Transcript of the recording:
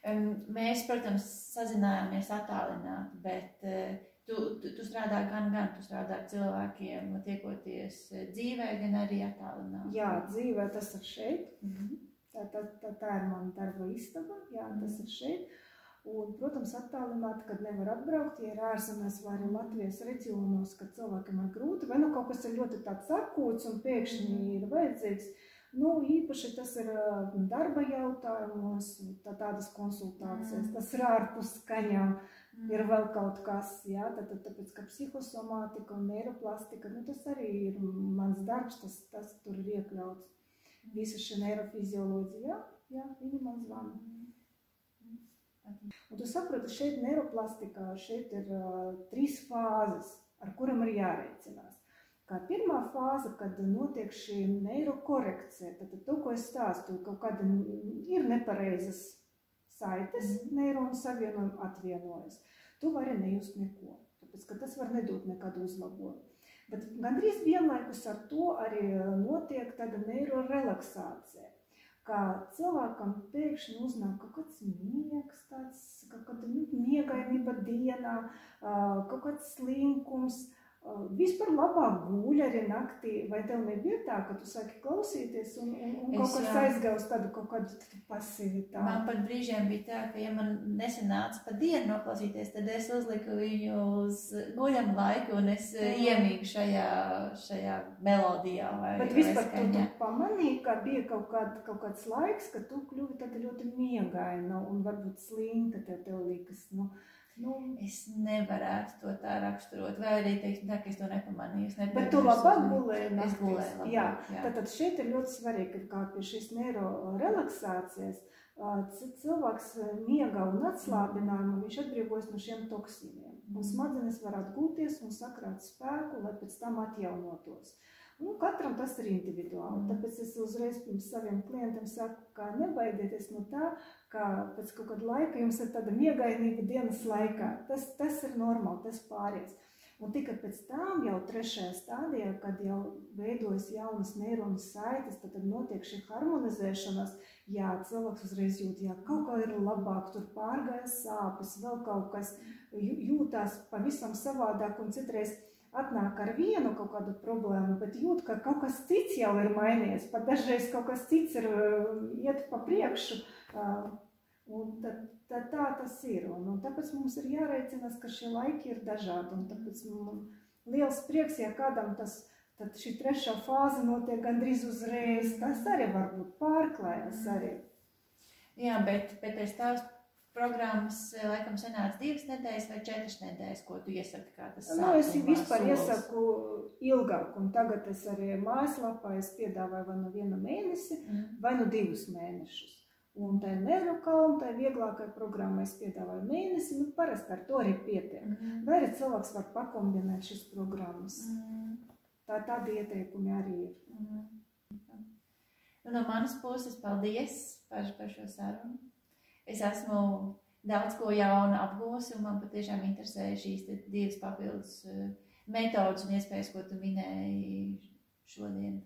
Mēs, protams, sazinājāmies attālināti, bet tu strādā gan, tu strādā ar cilvēkiem, tiekoties dzīvē, gan arī attālināti. Jā, dzīvē tas ir šeit. Tā ir mana darba istaba, jā, tas ir šeit. Un, protams, attālināti, kad nevar atbraukt, ja ir ārzemēs vai arī Latvijas reģionos, kad cilvēkam ir grūti, vai kaut kas ir ļoti tāds akūts un pēkšņi ir vajadzīgs. Īpaši tas ir darba jautājumos, tādas konsultācijas, tas ir ārpus skaņām, ir vēl kaut kas, jā, tāpēc, ka psihosomātika un neiroplastika, tas arī ir mans darbs, tas tur ir iekļauts. Visa šī neirofizioloģija, jā, viņi man zvana. Un tu saproti, šeit neiroplastikā, šeit ir 3 fāzes, ar kuram ir jārēķinās. Kā pirmā fāze, kad notiek šī neirokorekcija, tad to, ko es stāstu, kaut kāda ir nepareizas saites, neironu savienojumi atvienojas. Tu vari nejust neko, tāpēc, ka tas var nedot nekādu uzlabojumu. Bet gandrīz vienlaikus ar to arī notiek tāda neirorelaksācija, kā cilvēkam pēkšņi uznāk kaut kāds miegs, kaut kāda miegainība dienā, kaut kāds slinkums, vispār labāk guļ arī naktī, vai tev nebija tā, ka tu sāki klausīties un kaut kas aizgaus tādu kaut kādu pasivitāti? Man pat brīžiem bija tā, ka ja man nesanāca pa dienu noklausīties, tad es uzliku viņu uz guļamu laiku un es iemīgu šajā melodijā. Bet vispār tu pamanīji, ka bija kaut kāds laiks, ka tu kļuvi tāda ļoti miegaina un varbūt slinka tev likas, Es nevarētu to tā raksturot, vai arī teiksim tā, ka es to nepamanīju. Bet tu labāk gulēji naktīs? Es gulēju labāk, jā. Tātad šeit ir ļoti svarīgi, kā pie šīs neirorelaksācijas cilvēks miega un atslābinājumu, viņš atbrīvojas no šiem toksīniem. Un smadzenes var atgūties un sakrāt spēku, lai pēc tam atjaunotos. Katram tas ir individuāli, tāpēc es uzreiz pirms saviem klientiem saku, ka nebaidieties no tā, ka pēc kaut kāda laika jums ir tāda miegainība dienas laikā. Tas ir normāli, tas pāries. Un tikai pēc tam jau 3. stādijā, kad jau veidojas jaunas neironu saites, tad notiek šī harmonizēšanās, jā, cilvēks uzreiz jūt, jā, kaut kā ir labāk, tur pārgāja sāpes, vēl kaut kas jūtās pavisam savādāk un citreiz atnāk ar vienu kaut kādu problēmu, bet jūt, ka kaut kas cits jau ir mainījies, pat dažreiz kaut kas cits ir iet pa priekšu, un tad tā tas ir. Un tāpēc mums ir jārēķinās, ka šie laiki ir dažādi, un tāpēc liels prieks, ja kādam tad šī 3. fāze notiek gandrīz uzreiz, tas arī varbūt pārklājas arī. Jā, bet pēc tās programmas laikam sanāca 2 nedēļas vai 4 nedēļas, ko tu iesaki, kā tas sākumā Es vispār iesaku ilgāk, un tagad es arī mājaslapā piedāvāju vai 1 mēnesi, vai 2 mēnešus. Un tā neirokalma, tā vieglākai programmai es piedāvāju mēnesi, parasti ar to arī pietiek. Vai arī cilvēks var pakombinēt šīs programmas. Tādi ieteikumi arī ir. No manas puses paldies par šo sarunu. Es esmu daudz ko jaunu apgūsi, un man patiešām interesē šīs 2 papildus metodas un iespējas, ko tu minēji šodien.